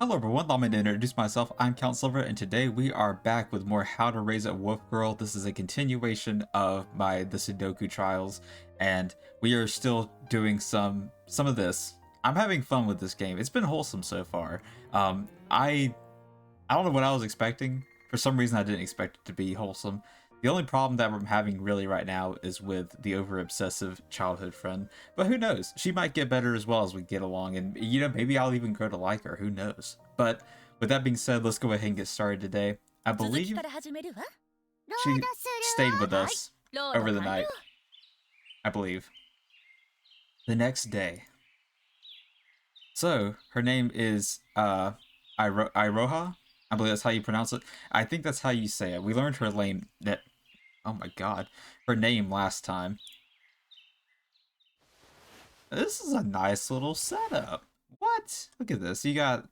Hello everyone, allow me to introduce myself. I'm Count Silver, and today we are back with more How to Raise a Wolf Girl. This is a continuation of the Sudoku trials, and we are still doing some of this. I'm having fun with this game. It's been wholesome so far. I don't know what I was expecting. For some reason, I didn't expect it to be wholesome. The only problem that I'm having really right now is with the over-obsessive childhood friend. But who knows? She might get better as well as we get along, and maybe I'll even grow to like her. Who knows? But with that being said, let's go ahead and get started today. I believe she stayed with us over the night. I believe. The next day. So, her name is Iroha? I believe that's how you pronounce it. I think that's how you say it. We learned her name oh my god. Her name last time. This is a nice little setup. What? Look at this. You got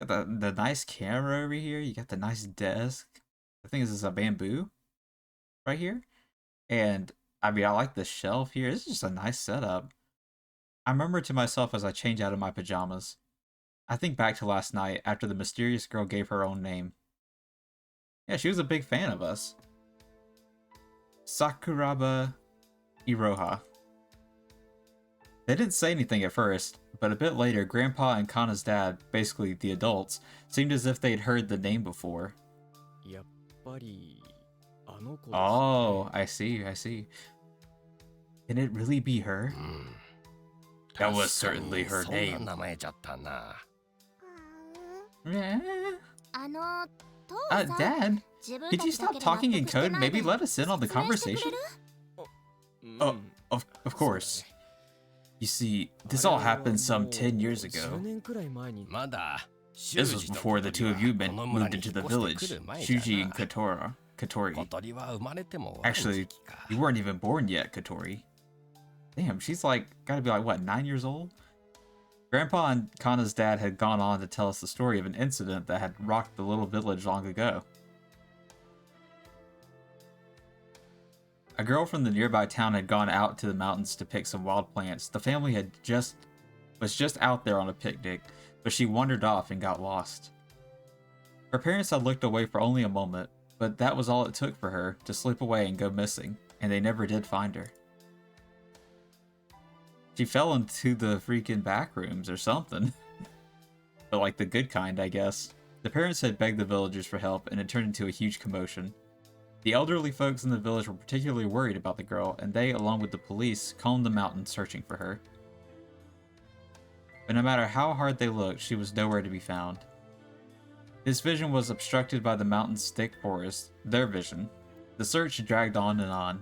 the nice camera over here. You got the nice desk. I think this is a bamboo right here. And I mean, I like the shelf here. This is just a nice setup. I remember to myself as I change out of my pajamas. I think back to last night after the mysterious girl gave her own name. Yeah, she was a big fan of us. Sakuraba Iroha. They didn't say anything at first, but a bit later, Grandpa and Kana's dad, basically the adults, seemed as if they'd heard the name before. Oh, I see. Can it really be her? That was certainly her name. Dad, could you stop talking in code and maybe let us in on the conversation? Oh, of course. You see, this all happened some 10 years ago. This was before the two of you moved into the village, Shuji and Katori. Actually, you weren't even born yet, Katori. Damn, she's gotta be what, 9 years old? Grandpa and Kana's dad had gone on to tell us the story of an incident that had rocked the little village long ago. A girl from the nearby town had gone out to the mountains to pick some wild plants. The family was just out there on a picnic, but she wandered off and got lost. Her parents had looked away for only a moment, but that was all it took for her to slip away and go missing, and they never did find her. She fell into the freaking back rooms or something. But like the good kind, I guess. The parents had begged the villagers for help, and it turned into a huge commotion. The elderly folks in the village were particularly worried about the girl, and they, along with the police, combed the mountains searching for her. But no matter how hard they looked, she was nowhere to be found. His vision was obstructed by the mountain's thick forest, their vision. The search dragged on and on.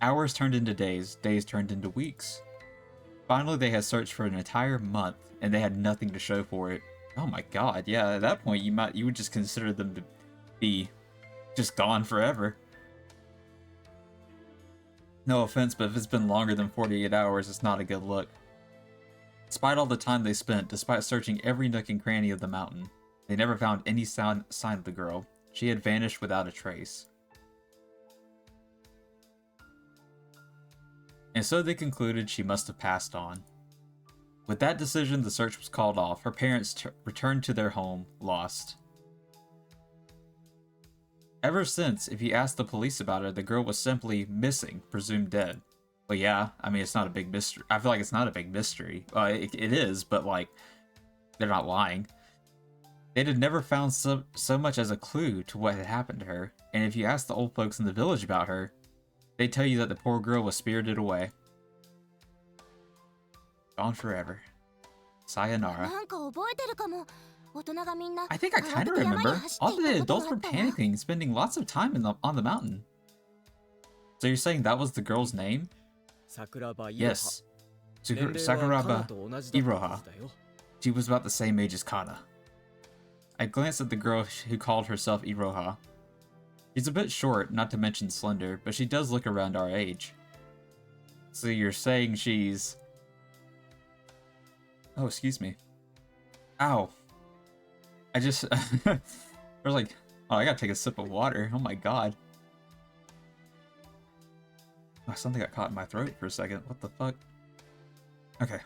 Hours turned into days, days turned into weeks. Finally, they had searched for an entire month, and they had nothing to show for it. Oh my god, yeah, at that point you would just consider them to be just gone forever. No offense, but if it's been longer than 48 hours, it's not a good look. Despite all the time they spent, despite searching every nook and cranny of the mountain, they never found any sign of the girl. She had vanished without a trace. And so they concluded she must have passed on. With that decision, the search was called off. Her parents returned to their home, lost. Ever since, if you asked the police about her, the girl was simply missing, presumed dead. Well, yeah, I mean, it's not a big mystery. I feel like it's not a big mystery. It is, but they're not lying. They had never found so much as a clue to what had happened to her. And if you asked the old folks in the village about her, they'd tell you that the poor girl was spirited away. Gone forever. Sayonara. I think I kind of remember. All the adults were panicking and spending lots of time on the mountain. So you're saying that was the girl's name? Yes. Sakuraba Iroha. She was about the same age as Kana. I glanced at the girl who called herself Iroha. She's a bit short, not to mention slender, but she does look around our age. So you're saying she's... Oh, excuse me. Ow. I just... I was like, oh, I gotta take a sip of water. Oh my god. Oh, something got caught in my throat for a second. What the fuck? Okay.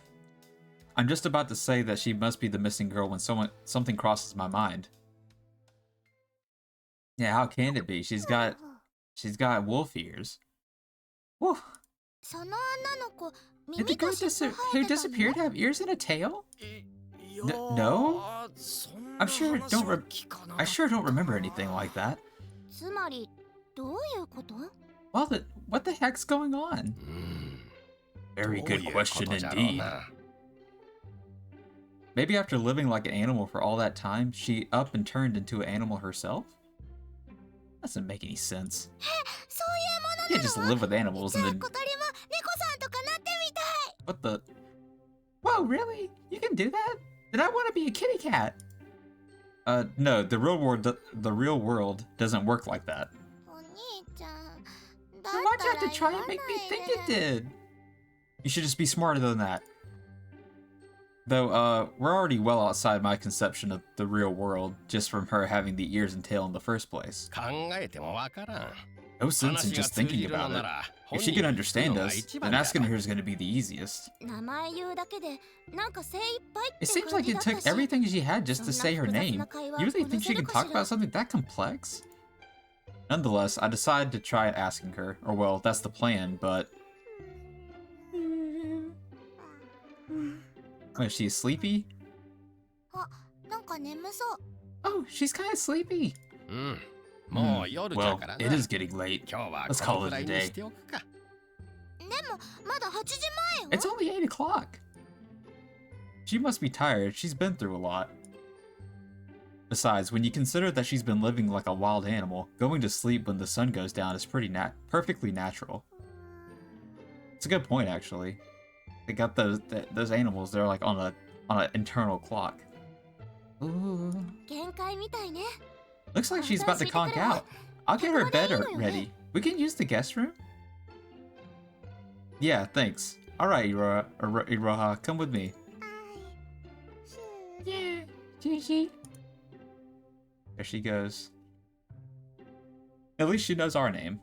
I'm just about to say that she must be the missing girl when something crosses my mind. Yeah, how can it be? She's got wolf ears. Whew. Did the girl who disappeared have ears and a tail? No? I sure don't remember anything like that. Well, what the heck's going on? Very good question indeed. Maybe after living like an animal for all that time, she up and turned into an animal herself? Doesn't make any sense. You can't just live with animals and then... What the... Whoa, really? You can do that? Then I want to be a kitty cat. No, the real world doesn't work like that. Then why'd you have to try and make me think it did? You should just be smarter than that. Though, we're already well outside my conception of the real world, just from her having the ears and tail in the first place. No sense in just thinking about it. If she can understand us, then asking her is going to be the easiest. It seems like it took everything she had just to say her name. You really think she can talk about something that complex? Nonetheless, I decided to try asking her. Or well, that's the plan, but... Oh, is she sleepy? Oh, she's kind of sleepy. Well, it is getting late. Let's call it a day. It's only 8 o'clock. She must be tired. She's been through a lot. Besides, when you consider that she's been living like a wild animal, going to sleep when the sun goes down is perfectly natural. It's a good point, actually. They got those animals. They're like on an internal clock. Ooh. Looks like she's about to conk out. I'll get her bed ready. We can use the guest room? Yeah, thanks. Alright, Iroha, come with me. Yeah, Gigi. There she goes. At least she knows our name.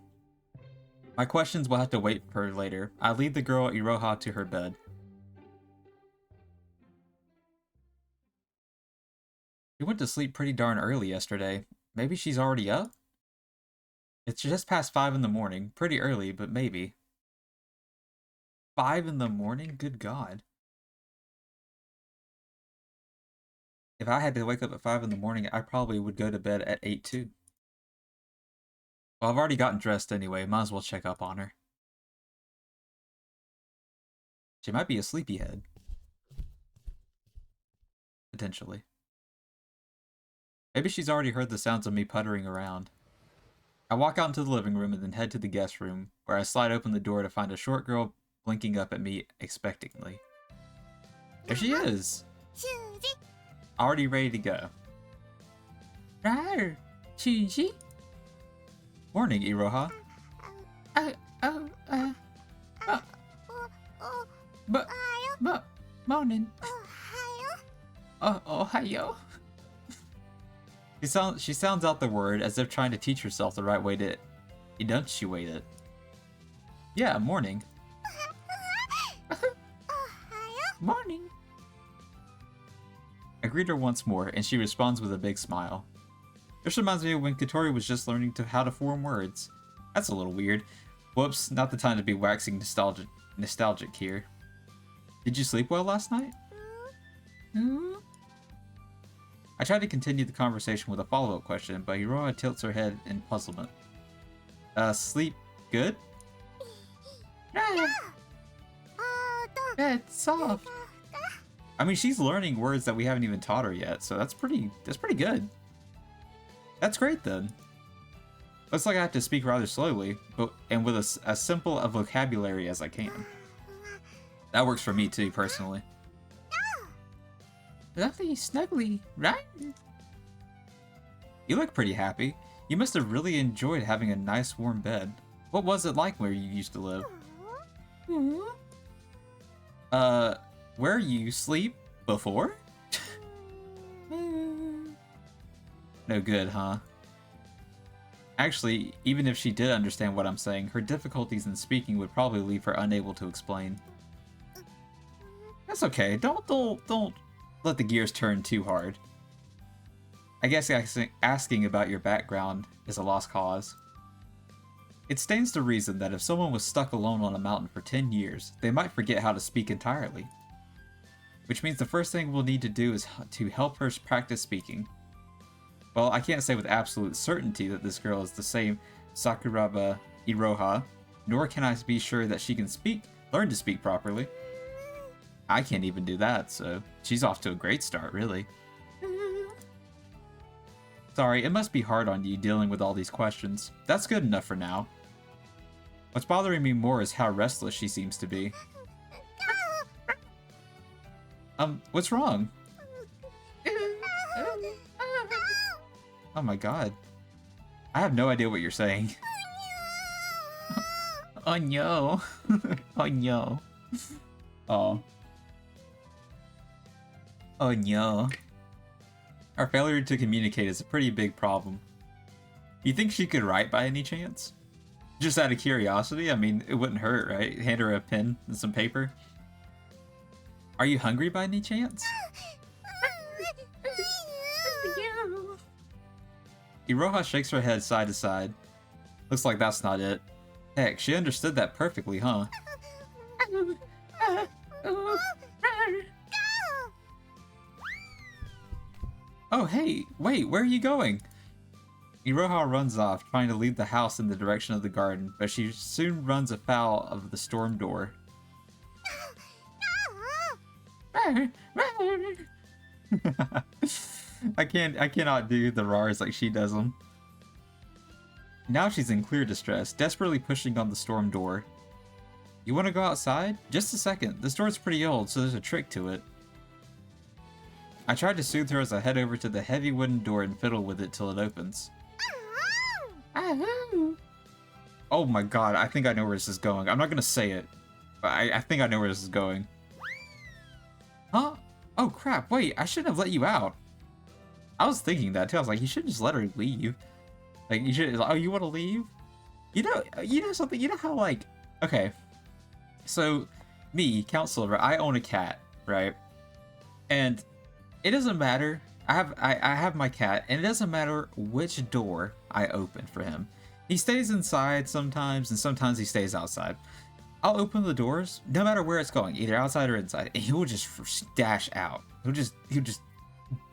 My questions will have to wait for later. I lead the girl Iroha to her bed. She went to sleep pretty darn early yesterday. Maybe she's already up? It's just past 5 in the morning. Pretty early, but maybe. 5 in the morning? Good God. If I had to wake up at 5 in the morning, I probably would go to bed at 8 too. Well, I've already gotten dressed anyway. Might as well check up on her. She might be a sleepyhead. Potentially. Maybe she's already heard the sounds of me puttering around. I walk out into the living room and then head to the guest room, where I slide open the door to find a short girl blinking up at me expectantly. There she is! Already ready to go. Rawr, Shuji? Morning, Iroha. Morning. Ohayo. She sounds out the word as if trying to teach herself the right way to enunciate it. Yeah, morning. Morning. I greet her once more, and she responds with a big smile. This reminds me of when Katori was just learning how to form words. That's a little weird. Whoops, not the time to be waxing nostalgic here. Did you sleep well last night? I tried to continue the conversation with a follow-up question, but Iroha tilts her head in puzzlement. Sleep good? It's soft. I mean, she's learning words that we haven't even taught her yet, so that's pretty good. That's great then. Looks like I have to speak rather slowly, and with as simple a vocabulary as I can. That works for me too, personally. Lovely, snuggly, right? You look pretty happy. You must have really enjoyed having a nice warm bed. What was it like where you used to live? Where you sleep before? No good, huh? Actually, even if she did understand what I'm saying, her difficulties in speaking would probably leave her unable to explain. That's okay. Don't let the gears turn too hard. I guess asking about your background is a lost cause. It stands to reason that if someone was stuck alone on a mountain for 10 years, they might forget how to speak entirely. Which means the first thing we'll need to do is to help her practice speaking. Well, I can't say with absolute certainty that this girl is the same Sakuraba Iroha, nor can I be sure that she can learn to speak properly. I can't even do that, so she's off to a great start, really. Sorry, it must be hard on you dealing with all these questions. That's good enough for now. What's bothering me more is how restless she seems to be. What's wrong? Oh my god. I have no idea what you're saying. Oh no. Oh no. Oh. Oh no. Our failure to communicate is a pretty big problem. You think she could write by any chance? Just out of curiosity? I mean, it wouldn't hurt, right? Hand her a pen and some paper. Are you hungry by any chance? Iroha shakes her head side to side. Looks like that's not it. Heck, she understood that perfectly, huh? Oh, hey, wait, where are you going? Iroha runs off, trying to leave the house in the direction of the garden, but she soon runs afoul of the storm door. I cannot do the rars like she does them. Now she's in clear distress, desperately pushing on the storm door. You want to go outside? Just a second, this door's pretty old, so there's a trick to it. I tried to soothe her as I head over to the heavy wooden door and fiddle with it till it opens. Oh my god, I think I know where this is going. I'm not gonna say it, but I think I know where this is going. Huh? Oh crap, wait, I shouldn't have let you out. I was thinking that too. I was like, you should just let her leave. Like, you should, oh, you want to leave? You know something, you know how, like, okay. So, me, Count Silver, I own a cat, right? And it doesn't matter. I have my cat, and it doesn't matter which door I open for him. He stays inside sometimes, and sometimes he stays outside. I'll open the doors, no matter where it's going, either outside or inside, and he will just dash out. He'll just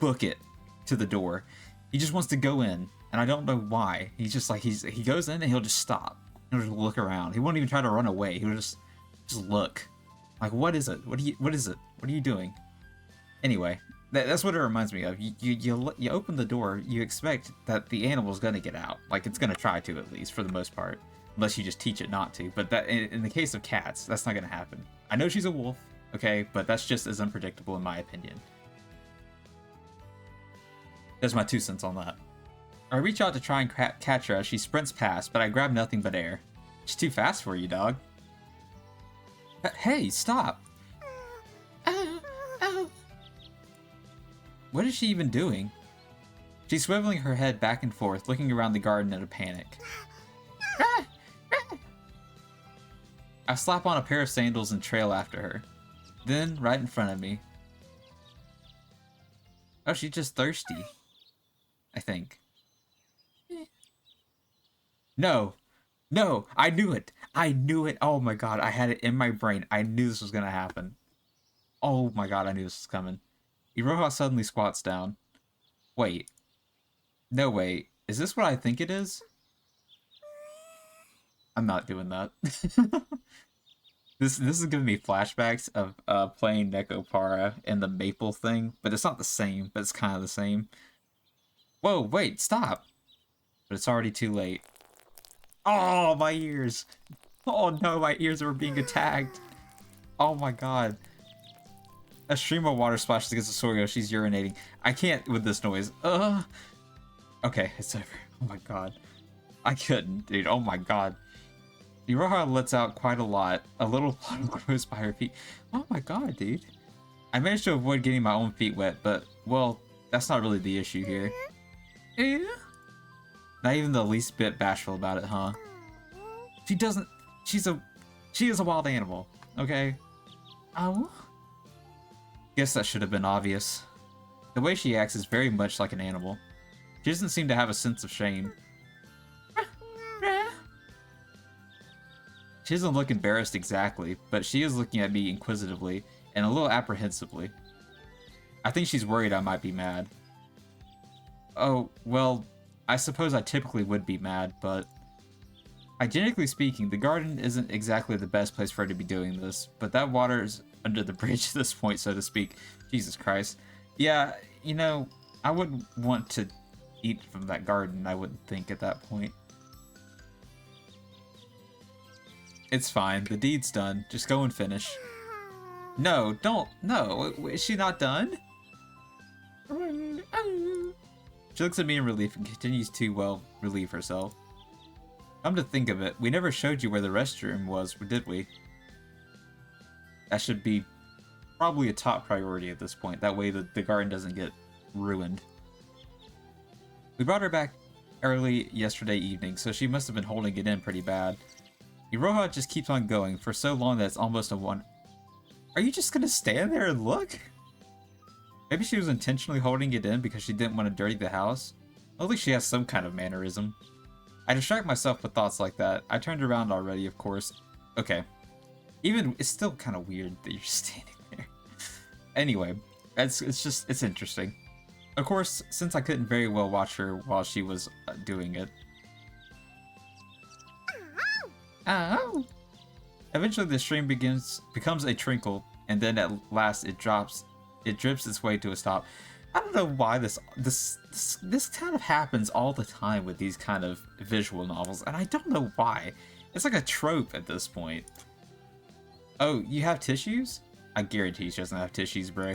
book it to the door. He just wants to go in, and I don't know why. He's just like, he goes in and he'll just stop. He'll just look around. He won't even try to run away. He'll just look. Like, what is it? What is it? What are you doing? Anyway, that's what it reminds me of. You open the door, you expect that the animal's gonna get out. Like, it's gonna try to, at least, for the most part. Unless you just teach it not to. But that, in the case of cats, that's not gonna happen. I know she's a wolf, okay? But that's just as unpredictable in my opinion. There's my 2 cents on that. I reach out to try and catch her as she sprints past, but I grab nothing but air. She's too fast for you, dog. Hey, stop! What is she even doing? She's swiveling her head back and forth, looking around the garden in a panic. I slap on a pair of sandals and trail after her. Then, right in front of me... Oh, she's just thirsty. I think. No! No! I knew it! I knew it! Oh my god, I had it in my brain. I knew this was gonna happen. Oh my god, I knew this was coming. Iroha suddenly squats down. Wait. No, wait. Is this what I think it is? I'm not doing that. This is giving me flashbacks of playing Nekopara and the maple thing, but it's not the same, but it's kind of the same. Whoa, wait, stop! But it's already too late. Oh, my ears! Oh no, my ears are being attacked! Oh my god. A stream of water splashes against the Soryo. She's urinating. I can't with this noise. Okay, it's over. Oh my god. I couldn't, dude. Oh my god. Iroha lets out quite a lot. A little puddle grows by her feet. Oh my god, dude. I managed to avoid getting my own feet wet, but, well, that's not really the issue here. Not even the least bit bashful about it, huh? She doesn't... She is a wild animal, okay? Oh? Guess that should have been obvious. The way she acts is very much like an animal. She doesn't seem to have a sense of shame. She doesn't look embarrassed exactly, but she is looking at me inquisitively and a little apprehensively. I think she's worried I might be mad. Oh, well, I suppose I typically would be mad, but hygienically speaking, the garden isn't exactly the best place for her to be doing this, but that water's under the bridge at this point, so to speak. Jesus Christ. Yeah, you know, I wouldn't want to eat from that garden, I wouldn't think at that point. It's fine, the deed's done. Just go and finish. No, don't. No, is she not done? She looks at me in relief and continues to, well, relieve herself. Come to think of it, we never showed you where the restroom was, did we? That should be probably a top priority at this point. That way the garden doesn't get ruined. We brought her back early yesterday evening, so she must have been holding it in pretty bad. Iroha just keeps on going for so long that it's almost a one. Are you just gonna stand there and look? Maybe she was intentionally holding it in because she didn't want to dirty the house. At least she has some kind of mannerism. I distract myself with thoughts like that. I turned around already, of course. Okay. Even, it's still kind of weird that you're standing there. Anyway, it's interesting. Of course, since I couldn't very well watch her while she was doing it. Oh. Eventually the stream becomes a trickle, and then at last it drips its way to a stop. I don't know why this kind of happens all the time with these kind of visual novels, and I don't know why. It's like a trope at this point. Oh, you have tissues? I guarantee she doesn't have tissues, bro.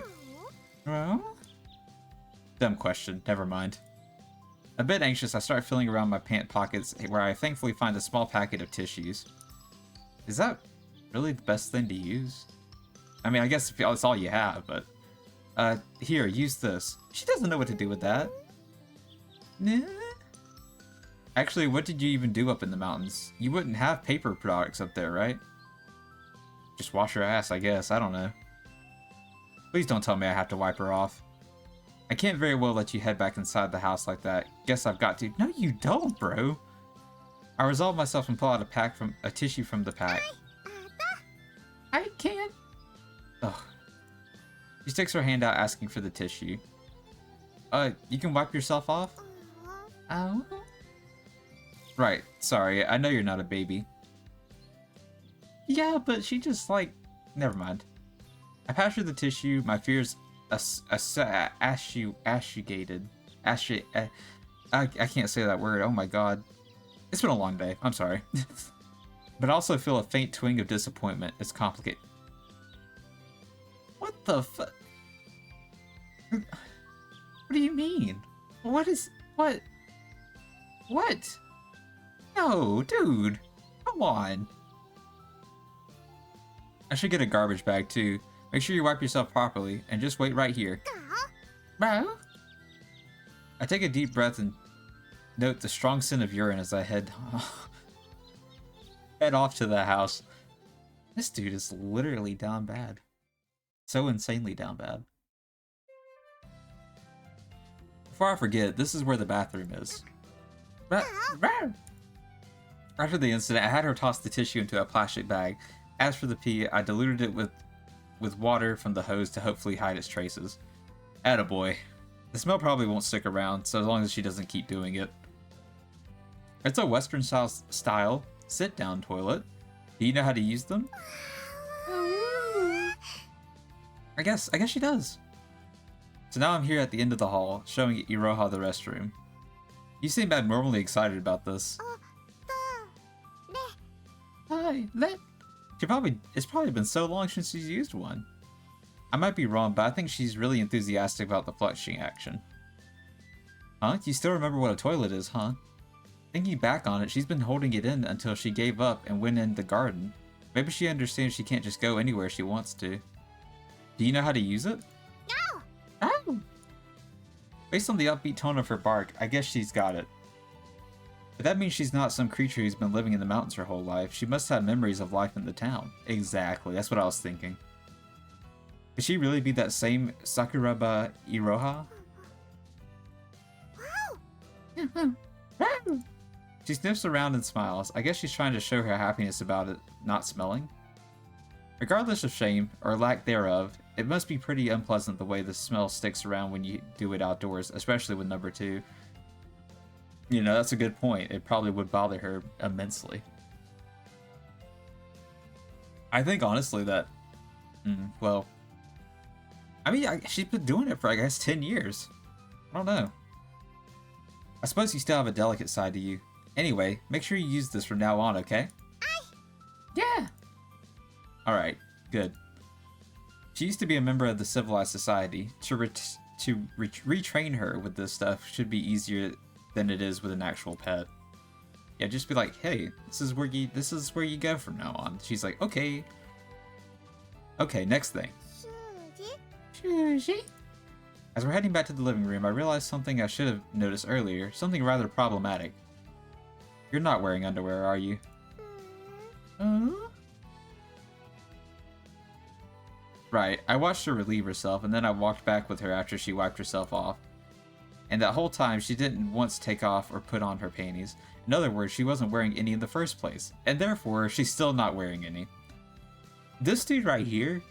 Well? Dumb question, never mind. A bit anxious, I start feeling around my pant pockets, where I thankfully find a small packet of tissues. Is that really the best thing to use? I mean, I guess if it's all you have, but... here, use this. She doesn't know what to do with that. Nah. Actually, what did you even do up in the mountains? You wouldn't have paper products up there, right? Just wash her ass, I guess. I don't know. Please don't tell me I have to wipe her off. I can't very well let you head back inside the house like that. Guess I've got to. No, you don't, bro. I resolve myself and pull out a tissue from the pack. I can't. Ugh. She sticks her hand out asking for the tissue. You can wipe yourself off? Oh. Right, sorry, I know you're not a baby. Yeah, but she just, like... Never mind. I pass her the tissue, my fears assuagated. I can't say that word, oh my god. It's been a long day, I'm sorry. But I also feel a faint twinge of disappointment. It's complicated. What the fuck? What do you mean? What? What? No, dude. Come on. I should get a garbage bag too. Make sure you wipe yourself properly and just wait right here. Bro? I take a deep breath and note the strong scent of urine as I head off to the house. This dude is literally down bad. So insanely down bad. Before I forget, this is where the bathroom is. After the incident, I had her toss the tissue into a plastic bag. As for the pee, I diluted it with water from the hose to hopefully hide its traces. Attaboy. The smell probably won't stick around, so as long as she doesn't keep doing it. It's a Western style sit-down toilet. Do you know how to use them? I guess she does. So now I'm here at the end of the hall, showing Iroha the restroom. You seem abnormally excited about this. It's probably been so long since she's used one. I might be wrong, but I think she's really enthusiastic about the flushing action. Huh? You still remember what a toilet is, huh? Thinking back on it, she's been holding it in until she gave up and went in the garden. Maybe she understands she can't just go anywhere she wants to. Do you know how to use it? No! Oh! Based on the upbeat tone of her bark, I guess she's got it. But that means she's not some creature who's been living in the mountains her whole life. She must have memories of life in the town. Exactly, that's what I was thinking. Could she really be that same Sakuraba Iroha? She sniffs around and smiles. I guess she's trying to show her happiness about it not smelling. Regardless of shame, or lack thereof, it must be pretty unpleasant the way the smell sticks around when you do it outdoors, especially with number 2. You know, that's a good point. It probably would bother her immensely. I think, honestly, that... well... I mean, she's been doing it for, I guess, 10 years. I don't know. I suppose you still have a delicate side to you. Anyway, make sure you use this from now on, okay? Yeah! Alright, good. She used to be a member of the civilized society. To retrain her with this stuff should be easier than it is with an actual pet. Yeah, just be like, hey, this is where you go from now on. She's like, okay. Okay, next thing. As we're heading back to the living room, I realized something I should have noticed earlier, something rather problematic. You're not wearing underwear, are you? Right, I watched her relieve herself, and then I walked back with her after she wiped herself off. And that whole time, she didn't once take off or put on her panties. In other words, she wasn't wearing any in the first place, and therefore, she's still not wearing any. This dude right here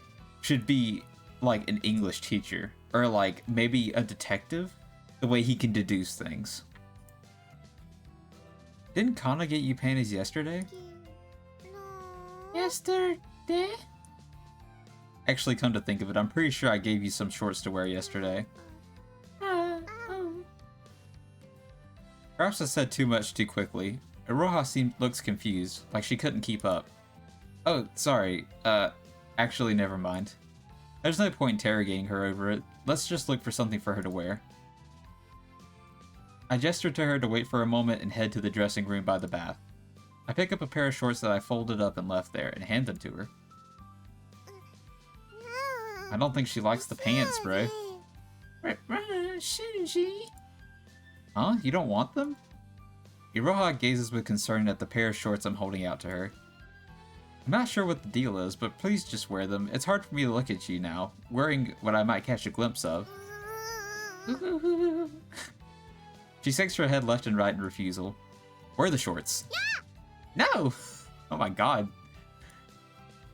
should be like an English teacher, or like maybe a detective, the way he can deduce things. Didn't Kana get you panties yesterday? Yesterday? Actually, come to think of it, I'm pretty sure I gave you some shorts to wear yesterday. Perhaps I said too much too quickly. Iroha looks confused, like she couldn't keep up. Oh, sorry. Actually, never mind. There's no point interrogating her over it. Let's just look for something for her to wear. I gestured to her to wait for a moment and head to the dressing room by the bath. I pick up a pair of shorts that I folded up and left there and hand them to her. I don't think she likes the pants, bro. Huh? You don't want them? Iroha gazes with concern at the pair of shorts I'm holding out to her. I'm not sure what the deal is, but please just wear them. It's hard for me to look at you now, wearing what I might catch a glimpse of. She shakes her head left and right in refusal. Wear the shorts. Yeah! No! Oh my god.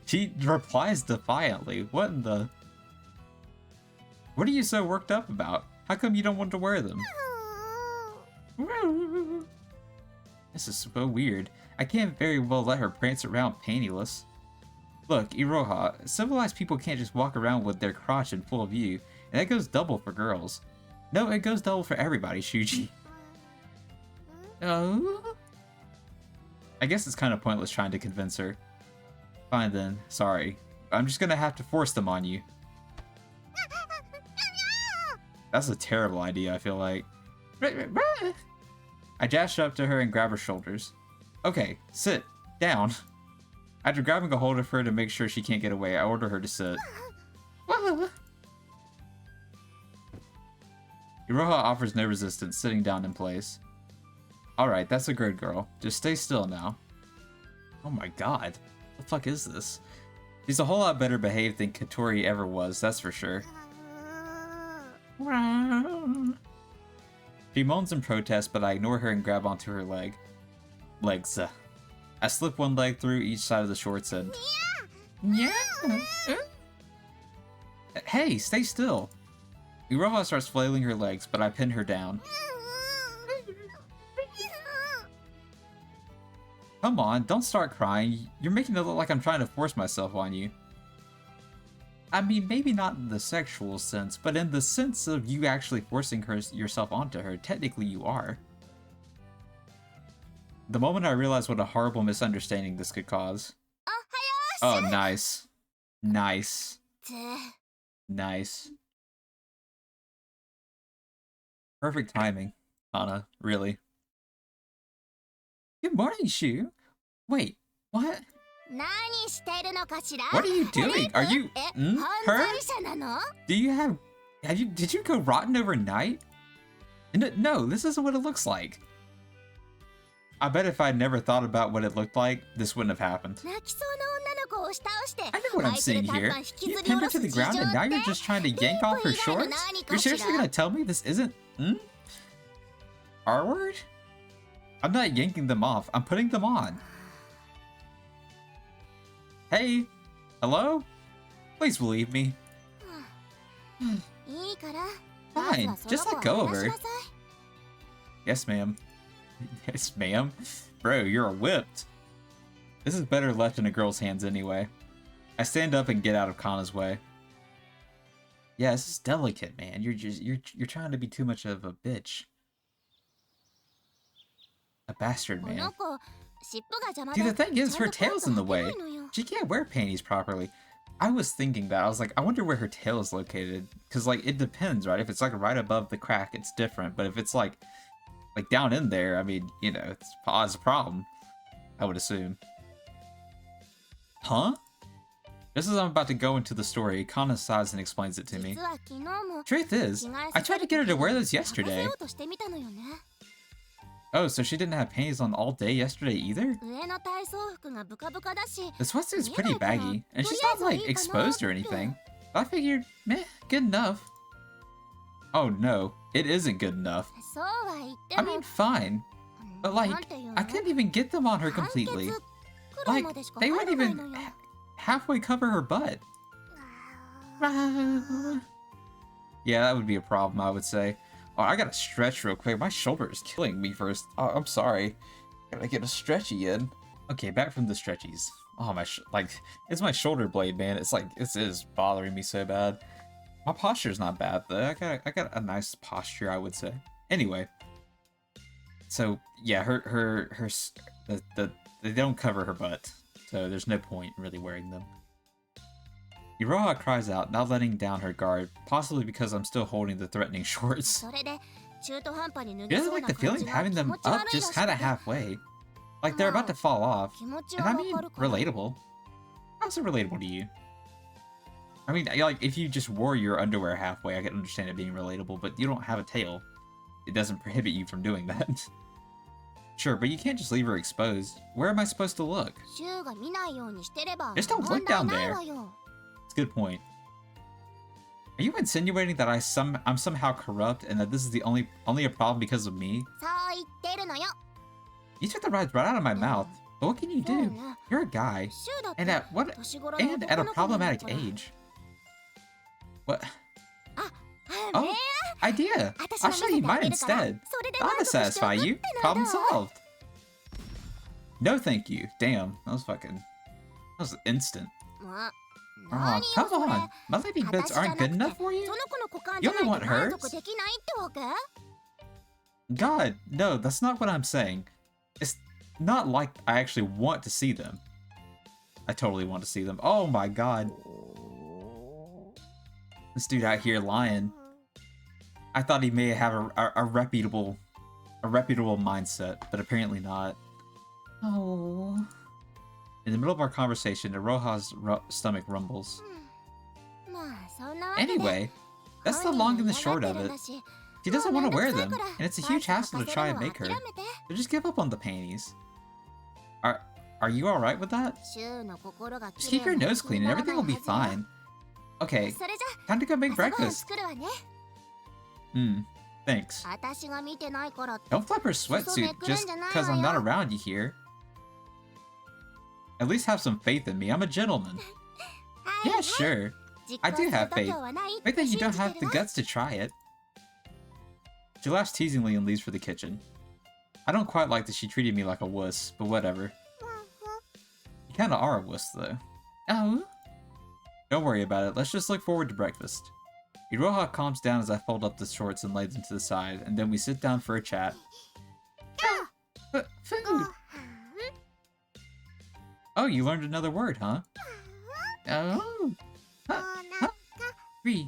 She replies defiantly. What in the... What are you so worked up about? How come you don't want to wear them? This is so weird. I can't very well let her prance around pantyless. Look, Iroha, civilized people can't just walk around with their crotch in full view, and that goes double for girls. No, it goes double for everybody, Shuji. Oh? I guess it's kind of pointless trying to convince her. Fine then, sorry. I'm just gonna have to force them on you. That's a terrible idea, I feel like. I dashed up to her and grabbed her shoulders. Okay, sit. Down. After grabbing a hold of her to make sure she can't get away, I order her to sit. Iroha offers no resistance, sitting down in place. Alright, that's a good girl. Just stay still now. Oh my god. What the fuck is this? She's a whole lot better behaved than Katori ever was, that's for sure. She moans in protest, but I ignore her and grab onto her legs. I slip one leg through each side of the shorts and... Yeah. Hey, stay still. Iroha starts flailing her legs, but I pin her down. Come on, don't start crying. You're making it look like I'm trying to force myself on you. I mean, maybe not in the sexual sense, but in the sense of you actually forcing yourself onto her, technically you are. The moment I realized what a horrible misunderstanding this could cause. Oh, nice. Nice. Nice. Perfect timing, Hana, really. Good morning, Shu. Wait, what? What are you doing? Are you her? Did you go rotten overnight? No, this isn't what it looks like. I bet if I'd never thought about what it looked like, this wouldn't have happened. I know what I'm seeing here. You pinned her to the ground and now you're just trying to yank off her shorts? You're seriously gonna tell me this isn't, R-word? I'm not yanking them off, I'm putting them on. Hey? Hello? Please believe me. Fine, just let go of her. Yes, ma'am. Yes, ma'am. Bro, you're whipped. This is better left in a girl's hands anyway. I stand up and get out of Kana's way. Yeah, this is delicate, man. You're trying to be too much of a bitch. A bastard, man. See, the thing is, her tail's in the way. She can't wear panties properly. I was thinking that. I was like, I wonder where her tail is located. Because, like, it depends, right? If it's, like, right above the crack, it's different. But if it's, like down in there, I mean, you know, it's a problem. I would assume. Huh? Just as I'm about to go into the story, Kana sighs and explains it to me. Truth is, I tried to get her to wear this yesterday. Oh, so she didn't have panties on all day yesterday either? The sweatsuit's pretty baggy, and she's not, like, exposed or anything. I figured, meh, good enough. Oh no, it isn't good enough. I mean, fine. But, like, I couldn't even get them on her completely. Like, they wouldn't even halfway cover her butt. Yeah, that would be a problem, I would say. Oh, I gotta stretch real quick. My shoulder is killing me first. Oh, I'm sorry. Gotta get a stretchy in. Okay, back from the stretchies. Oh, it's my shoulder blade, man. It's like, this is bothering me so bad. My posture's not bad, though. I got a nice posture, I would say. Anyway. So, yeah, they don't cover her butt, so there's no point in really wearing them. Iroha cries out, not letting down her guard, possibly because I'm still holding the threatening shorts. She doesn't like the feeling of having them up just kinda halfway. Like they're about to fall off. And I mean, relatable. How's it relatable to you? I mean, like, if you just wore your underwear halfway, I could understand it being relatable, but you don't have a tail. It doesn't prohibit you from doing that. Sure, but you can't just leave her exposed. Where am I supposed to look? Just don't look down there. It's a good point. Are you insinuating that I'm somehow corrupt and that this is the only a problem because of me? You took the words right out of my mouth. But what can you do? You're a guy. And at a problematic age. What? Oh, idea! I'll show you mine instead. That'll satisfy you. Problem solved. No thank you. Damn, that was instant. Oh, come on. My lady bits aren't good enough for you? You only want hers? God, no, that's not what I'm saying. It's not like I actually want to see them. I totally want to see them. Oh my god. This dude out here lying. I thought he may have a reputable mindset, but apparently not. Oh. In the middle of our conversation, Iroha's stomach rumbles. Anyway, that's the long and the short of it. She doesn't want to wear them, and it's a huge hassle to try and make her. So just give up on the panties. Are you alright with that? Just keep your nose clean and everything will be fine. Okay, time to go make breakfast. Thanks. Don't flip her sweatsuit just because I'm not around you here. At least have some faith in me, I'm a gentleman. Yeah, sure. I do have faith. Faith that you don't have the guts to try it. She laughs teasingly and leaves for the kitchen. I don't quite like that she treated me like a wuss, but whatever. You kinda are a wuss, though. Oh? Don't worry about it, let's just look forward to breakfast. Iroha calms down as I fold up the shorts and lay them to the side, and then we sit down for a chat. Food! Oh, you learned another word, huh? Oh! Hungry.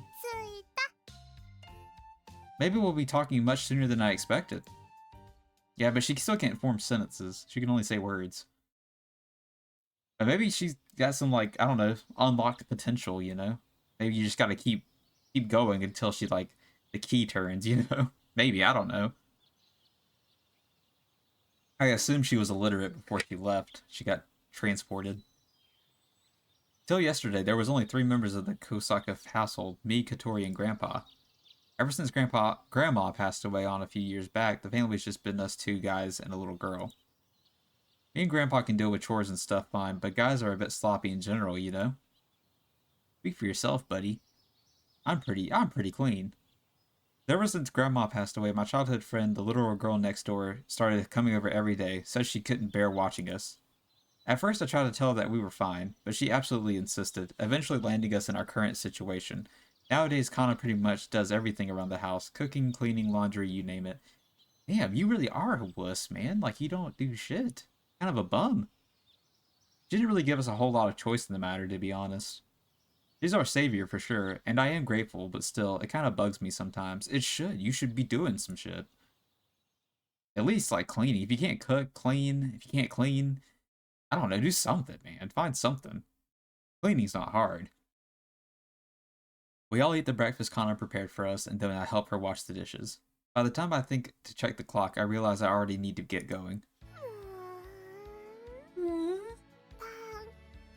Maybe we'll be talking much sooner than I expected. Yeah, but she still can't form sentences. She can only say words. But maybe she's got some, like, I don't know, unlocked potential, you know? Maybe you just gotta keep going until she, like, the key turns, you know? Maybe, I don't know. I assume she was illiterate before she left. She got transported. Till yesterday, there was only 3 members of the Kosaka household, me, Katori, and Grandpa. Ever since Grandma passed away on a few years back, the family's just been us 2 guys and a little girl. Me and Grandpa can deal with chores and stuff fine, but guys are a bit sloppy in general, you know? Speak for yourself, buddy. I'm pretty clean. Ever since Grandma passed away, my childhood friend, the little girl next door, started coming over every day, said she couldn't bear watching us. At first I tried to tell her that we were fine, but she absolutely insisted, eventually landing us in our current situation. Nowadays, Kana pretty much does everything around the house, cooking, cleaning, laundry, you name it. Damn, you really are a wuss, man. Like, you don't do shit. Kind of a bum. She didn't really give us a whole lot of choice in the matter, to be honest. She's our savior for sure, and I am grateful, but still, it kind of bugs me sometimes. It should. You should be doing some shit. At least, like, cleaning. If you can't cook, clean. If you can't clean, I don't know, do something, man. Find something. Cleaning's not hard. We all eat the breakfast Connor prepared for us, and then I help her wash the dishes. By the time I think to check the clock, I realize I already need to get going.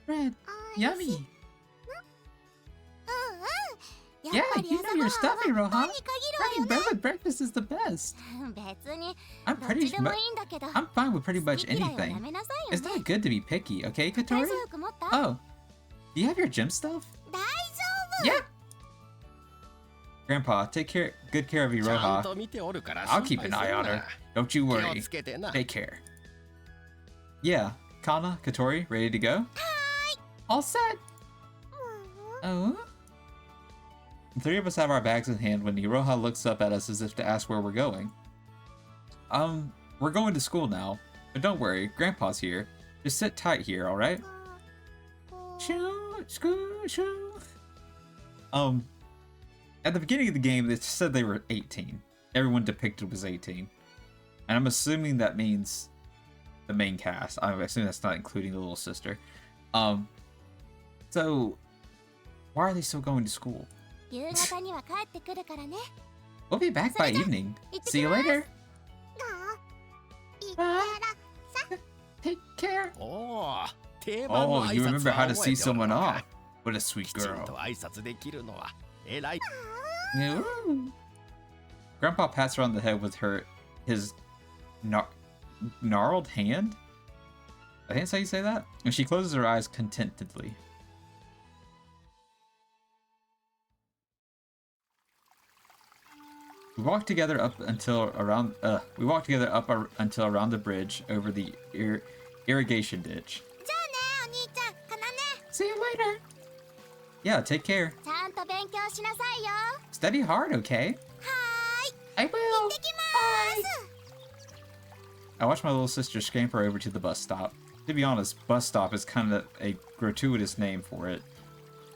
Bread. Yummy! Yeah, you know your stuff, Iroha. Having bread with breakfast is the best. I'm fine with pretty much anything. It's not good to be picky, okay, Katori? Oh, do you have your gym stuff? Yeah. Grandpa, good care of Iroha. I'll keep an eye on her. Don't you worry. Take care. Yeah, Kana, Katori, ready to go? All set. Oh. The 3 of us have our bags in hand when Iroha looks up at us as if to ask where we're going. We're going to school now, but don't worry, Grandpa's here. Just sit tight here, alright? Shoo, shoo, shoo. At the beginning of the game, it said they were 18. Everyone depicted was 18. And I'm assuming that means the main cast. I assume that's not including the little sister. So, why are they still going to school? We'll be back by evening. See you later. Take care. Oh, you remember how to see someone off. What a sweet girl. Grandpa pats her on the head with his gnarled hand. I think that's how you say that. And she closes her eyes contentedly. We walked together up until around the bridge over the irrigation ditch. See you later. Yeah, take care. Study hard, okay? I will. Bye. I watched my little sister scamper over to the bus stop. To be honest, bus stop is kind of a gratuitous name for it.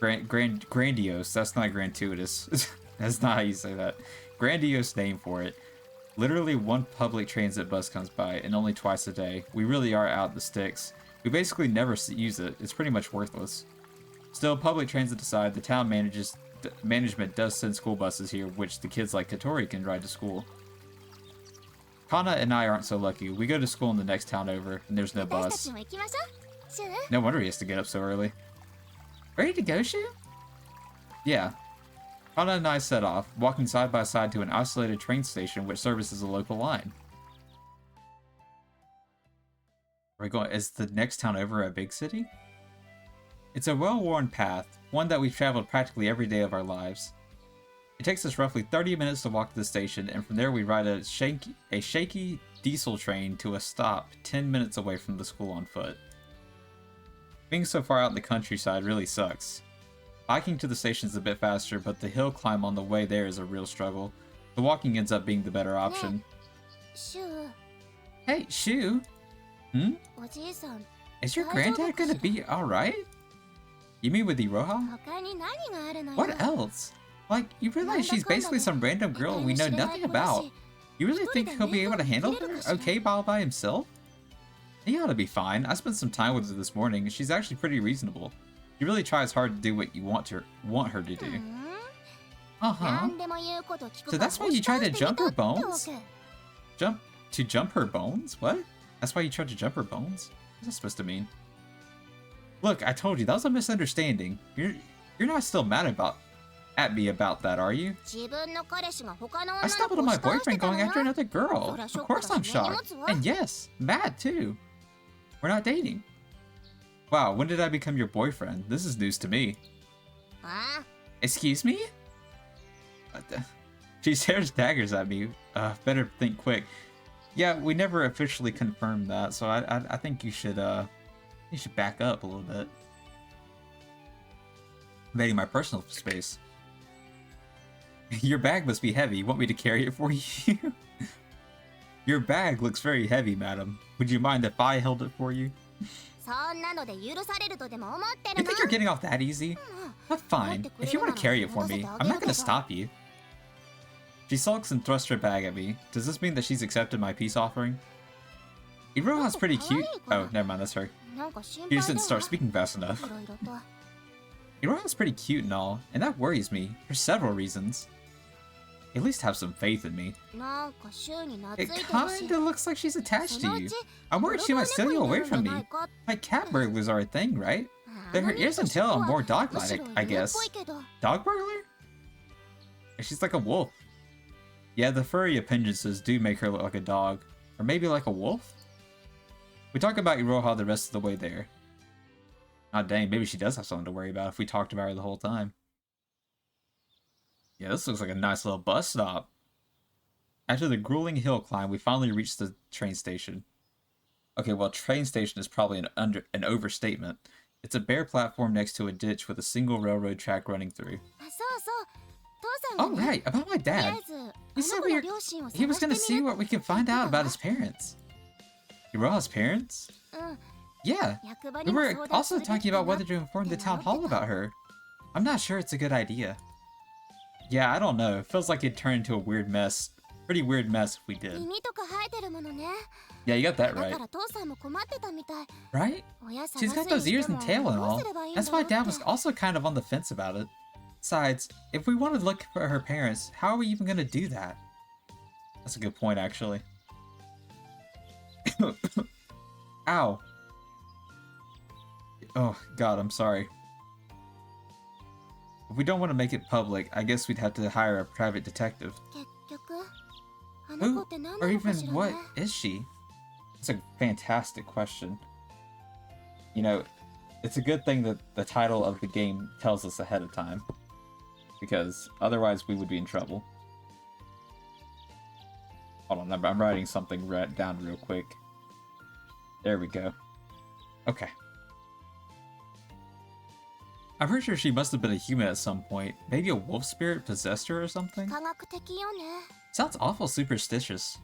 Grandiose. That's not gratuitous. That's not how you say that. Grandiose name for it. Literally 1 public transit bus comes by, and only twice a day. We really are out the sticks. We basically never use it. It's pretty much worthless. Still, public transit aside, the town management does send school buses here, which the kids like Katori can ride to school. Kana and I aren't so lucky. We go to school in the next town over, and there's no bus. No wonder he has to get up so early. Ready to go, Shu? Yeah. Kana and I set off, walking side by side to an isolated train station which services a local line. Are we going? Is the next town over a big city? It's a well-worn path, one that we've traveled practically every day of our lives. It takes us roughly 30 minutes to walk to the station, and from there we ride a shaky diesel train to a stop 10 minutes away from the school on foot. Being so far out in the countryside really sucks. Biking to the station is a bit faster, but the hill climb on the way there is a real struggle. The walking ends up being the better option. Hey, Shu! Is your granddad gonna be alright? You mean with Iroha? What else? Like, you realize she's basically some random girl we know nothing about. You really think he'll be able to handle her okay all by himself? He ought to be fine. I spent some time with her this morning, and she's actually pretty reasonable. She really tries hard to do what you want her to do. Uh-huh. So that's why you tried to jump her bones? Jump her bones? What? That's why you tried to jump her bones? What's that supposed to mean? Look, I told you, that was a misunderstanding. You're not still mad at me about that, are you? I stumbled on my boyfriend going after another girl. Of course I'm shocked. And yes, mad too. We're not dating. Wow, when did I become your boyfriend? This is news to me. Excuse me? She stares daggers at me. Better think quick. Yeah, we never officially confirmed that, so I think you should back up a little bit. Invading my personal space. Your bag must be heavy. You want me to carry it for you? Your bag looks very heavy, madam. Would you mind if I held it for you? You think you're getting off that easy? But fine. If you want to carry it for me, I'm not going to stop you. She sulks and thrusts her bag at me. Does this mean that she's accepted my peace offering? Iroha's pretty cute. Oh, never mind, that's her. She just didn't start speaking fast enough. Iroha's pretty cute and all, and that worries me, for several reasons. At least have some faith in me. It kinda looks like she's attached to you. I'm worried she might steal you away from me. Like cat burglars are a thing, right? Her ears and tail are more dog-like, I guess. Dog burglar? She's like a wolf. Yeah, the furry appendages do make her look like a dog. Or maybe like a wolf? We talk about Iroha the rest of the way there. Ah, dang, maybe she does have something to worry about if we talked about her the whole time. Yeah, this looks like a nice little bus stop. After the grueling hill climb, we finally reached the train station. Okay, well, train station is probably an overstatement. It's a bare platform next to a ditch with a single railroad track running through. Oh, right, about my dad. He said he was gonna see what we could find out about his parents. Iroha's parents? Yeah, we were also talking about whether to inform the town hall about her. I'm not sure it's a good idea. Yeah, I don't know. It feels like it'd turn into a weird mess. Pretty weird mess if we did. Yeah, you got that right. Right? She's got those ears and tail and all. That's why Dad was also kind of on the fence about it. Besides, if we wanted to look for her parents, how are we even going to do that? That's a good point, actually. Ow. Oh, God, I'm sorry. If we don't want to make it public, I guess we'd have to hire a private detective. Who, or even what, is she? It's a fantastic question. You know, it's a good thing that the title of the game tells us ahead of time. Because otherwise we would be in trouble. Hold on, I'm writing something down real quick. There we go. Okay. I'm pretty sure she must have been a human at some point. Maybe a wolf spirit possessed her or something? Sounds awful superstitious.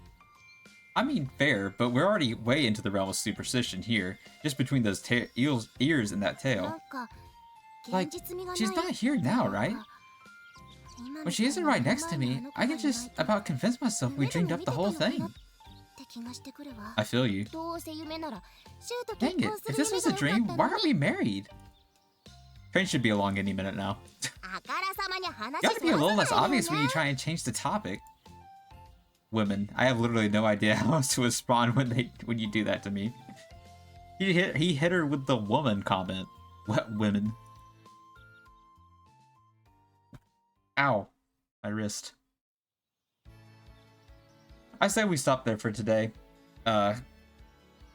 I mean, fair, but we're already way into the realm of superstition here, just between those ears and that tail. Like, she's not here now, right? When she isn't right next to me, I can just about convince myself we dreamed up the whole thing. I feel you. Dang it, if this was a dream, why aren't we married? Train should be along any minute now. You have to be a little less obvious when you try and change the topic. Women. I have literally no idea how else to respond when you do that to me. He hit her with the woman comment. What women? Ow. My wrist. I say we stop there for today. I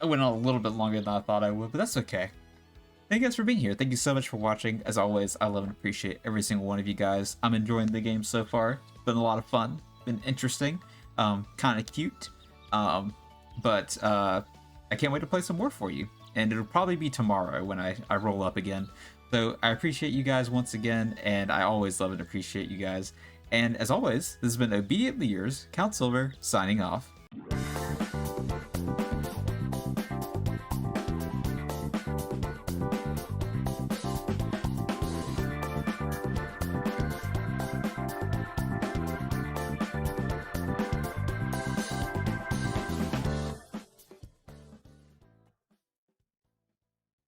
went on a little bit longer than I thought I would, but that's okay. Thank you guys for being here. Thank you so much for watching. As always, I love and appreciate every single one of you guys. I'm enjoying the game so far. It's been a lot of fun. Been interesting. Kind of cute. But I can't wait to play some more for you. And it'll probably be tomorrow when I roll up again. So I appreciate you guys once again, and I always love and appreciate you guys. And as always, this has been Obediently Yours, Count Silver, signing off.